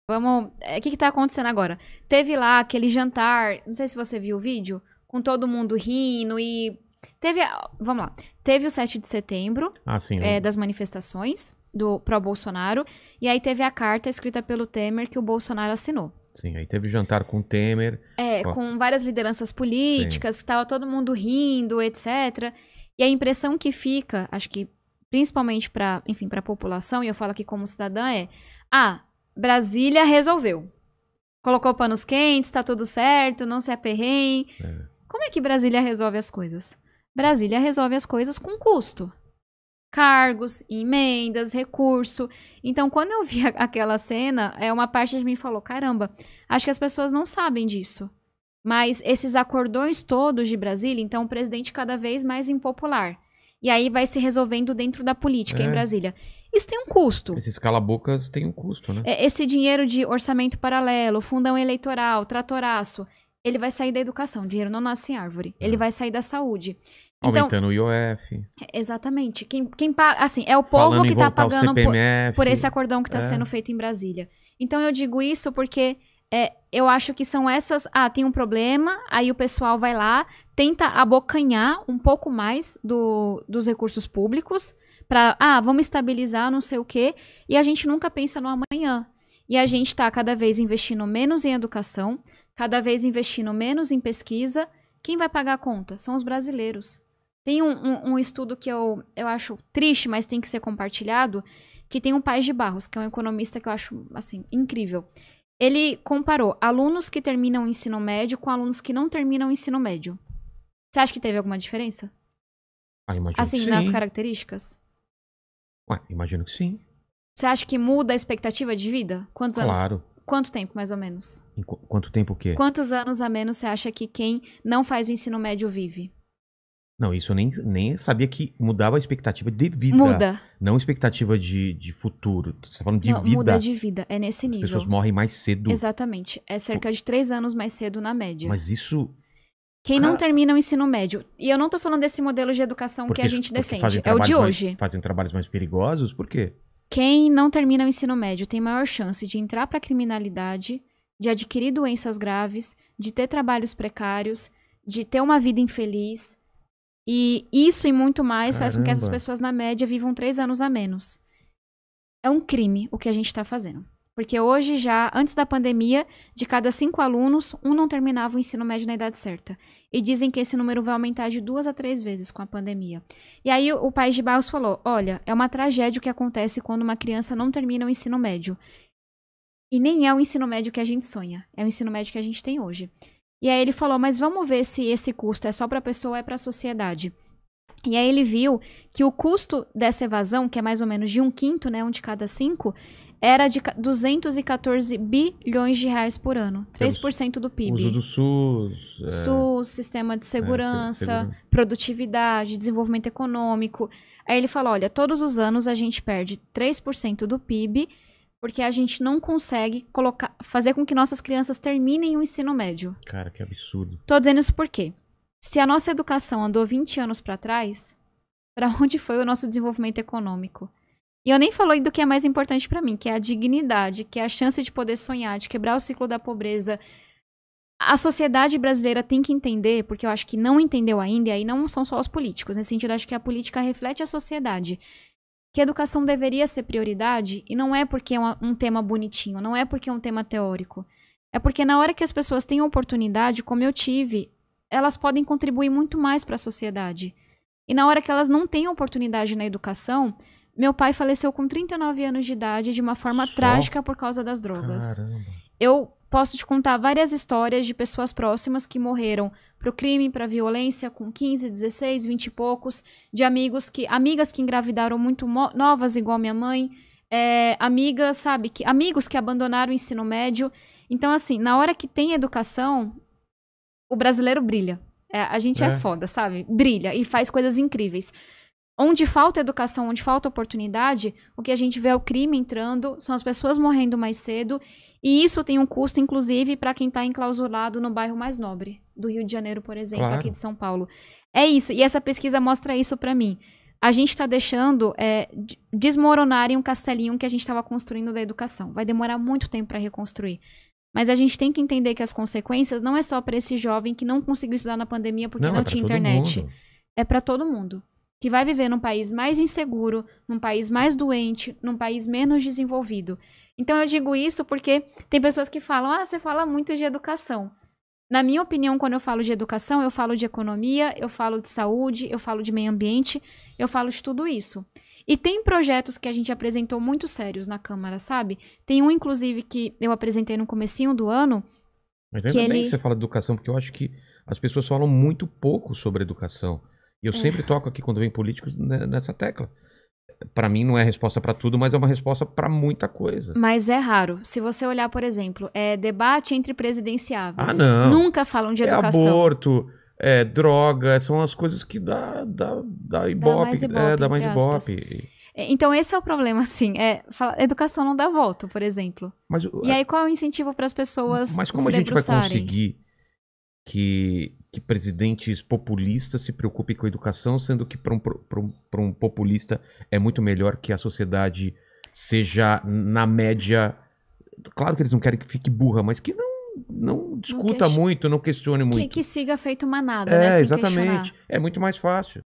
Vamos... O que tá acontecendo agora? Teve lá aquele jantar, não sei se você viu o vídeo, com todo mundo rindo e... Vamos lá. Teve o 7 de setembro, sim, das manifestações do pró-Bolsonaro, e aí teve a carta escrita pelo Temer que o Bolsonaro assinou. Sim, aí teve jantar com o Temer. Com várias lideranças políticas, tava todo mundo rindo, etc. E a impressão que fica, acho que principalmente para, enfim, para a população, e eu falo aqui como cidadã, Brasília resolveu. Colocou panos quentes, tá tudo certo, não se aperreiem. Como é que Brasília resolve as coisas? Brasília resolve as coisas com custo. Cargos, emendas, recurso. Então, quando eu vi aquela cena, uma parte de mim falou, caramba, acho que as pessoas não sabem disso. Mas esses acordões todos de Brasília, então o presidente cada vez mais impopular. E aí vai se resolvendo dentro da política em Brasília. Isso tem um custo. Esses calabocas têm um custo, né? Esse dinheiro de orçamento paralelo, fundão eleitoral, tratoraço, ele vai sair da educação. O dinheiro não nasce em árvore. Ele vai sair da saúde. Então, aumentando o IOF. Exatamente. Quem paga, assim, é o povo que está pagando por esse acordão que está sendo feito em Brasília. Então eu digo isso porque eu acho que são essas... tem um problema, aí o pessoal vai lá, tenta abocanhar um pouco mais dos recursos públicos para, vamos estabilizar não sei o quê, e a gente nunca pensa no amanhã. E a gente está cada vez investindo menos em educação, cada vez investindo menos em pesquisa. Quem vai pagar a conta? São os brasileiros. Tem um estudo que eu acho triste, mas tem que ser compartilhado, que tem um Paes de Barros, que é um economista que eu acho, assim, incrível. Ele comparou alunos que terminam o ensino médio com alunos que não terminam o ensino médio. Você acha que teve alguma diferença? Imagino assim, que sim. nas características? Imagino que sim. Você acha que muda a expectativa de vida? Quantos anos? Claro. Quanto tempo, mais ou menos? Quanto tempo o quê? Quantos anos a menos você acha que quem não faz o ensino médio vive? Não, isso eu nem sabia que mudava a expectativa de vida. Muda. Não expectativa de futuro. Você tá falando de vida. Muda de vida, é nesse nível. As pessoas morrem mais cedo. Exatamente. É cerca de 3 anos mais cedo na média. Mas isso... Quem não termina o ensino médio. E eu não tô falando desse modelo de educação que a gente defende. É o de hoje. Fazem trabalhos mais perigosos? Por quê? Quem não termina o ensino médio tem maior chance de entrar pra criminalidade, de adquirir doenças graves, de ter trabalhos precários, de ter uma vida infeliz. E isso e muito mais faz com que essas pessoas, na média, vivam 3 anos a menos. É um crime o que a gente tá fazendo. Porque hoje já, antes da pandemia, de cada 5 alunos, um não terminava o ensino médio na idade certa. E dizem que esse número vai aumentar de 2 a 3 vezes com a pandemia. E aí o Paes de Barros falou, olha, é uma tragédia o que acontece quando uma criança não termina o ensino médio. E nem é o ensino médio que a gente sonha, é o ensino médio que a gente tem hoje. E aí ele falou, mas vamos ver se esse custo é só para a pessoa ou é para a sociedade. E aí ele viu que o custo dessa evasão, que é mais ou menos de 1/5, né, 1 de cada 5, era de 214 bilhões de reais por ano. 3% do PIB. Uso do SUS. SUS, sistema de segurança, produtividade, desenvolvimento econômico. Aí ele falou, olha, todos os anos a gente perde 3% do PIB porque a gente não consegue fazer com que nossas crianças terminem o ensino médio. Cara, que absurdo. Tô dizendo isso por quê? Se a nossa educação andou 20 anos para trás, para onde foi o nosso desenvolvimento econômico? E eu nem falei do que é mais importante para mim, que é a dignidade, que é a chance de poder sonhar, de quebrar o ciclo da pobreza. A sociedade brasileira tem que entender, porque eu acho que não entendeu ainda, e aí não são só os políticos. Nesse sentido, eu acho que a política reflete a sociedade. Que a educação deveria ser prioridade, e não é porque é um tema bonitinho, não é porque é um tema teórico. É porque na hora que as pessoas têm oportunidade, como eu tive, elas podem contribuir muito mais para a sociedade. E na hora que elas não têm oportunidade na educação, meu pai faleceu com 39 anos de idade de uma forma trágica por causa das drogas. Caramba. Eu posso te contar várias histórias de pessoas próximas que morreram pro crime, pra violência, com 15, 16, 20 e poucos, de amigas que engravidaram muito novas, igual minha mãe, amigas, sabe, amigos que abandonaram o ensino médio. Então, assim, na hora que tem educação, o brasileiro brilha. A gente é foda, sabe? Brilha e faz coisas incríveis. Onde falta educação, onde falta oportunidade, o que a gente vê é o crime entrando, são as pessoas morrendo mais cedo, e isso tem um custo, inclusive, para quem está enclausurado no bairro mais nobre, do Rio de Janeiro, por exemplo, aqui de São Paulo. É isso, e essa pesquisa mostra isso para mim. a gente está deixando desmoronarem um castelinho que a gente estava construindo da educação. Vai demorar muito tempo para reconstruir. Mas a gente tem que entender que as consequências não é só para esse jovem que não conseguiu estudar na pandemia porque não tinha internet. É para todo mundo. Que vai viver num país mais inseguro, num país mais doente, num país menos desenvolvido. Então eu digo isso porque tem pessoas que falam, você fala muito de educação. Na minha opinião, quando eu falo de educação, eu falo de economia, eu falo de saúde, eu falo de meio ambiente, eu falo de tudo isso. E tem projetos que a gente apresentou muito sérios na Câmara, sabe? Tem um, inclusive, que eu apresentei no comecinho do ano. Mas ainda bem que você fala de educação, porque eu acho que as pessoas falam muito pouco sobre educação. E eu sempre toco aqui, quando vem políticos, nessa tecla. Para mim não é resposta para tudo, mas é uma resposta para muita coisa. Mas é raro. Se você olhar, por exemplo, debate entre presidenciáveis. Não. Nunca falam de educação. Aborto, droga, são as coisas que dá ibope. Dá mais ibope. Então esse é o problema, assim. Educação não dá voto, por exemplo. E aí qual é o incentivo para as pessoas Mas como a gente vai conseguir que presidentes populistas se preocupem com a educação, sendo que para um populista é muito melhor que a sociedade seja, na média... Claro que eles não querem que fique burra, mas que não discuta muito, não questione muito. Que siga feito manada, né? Exatamente. É muito mais fácil.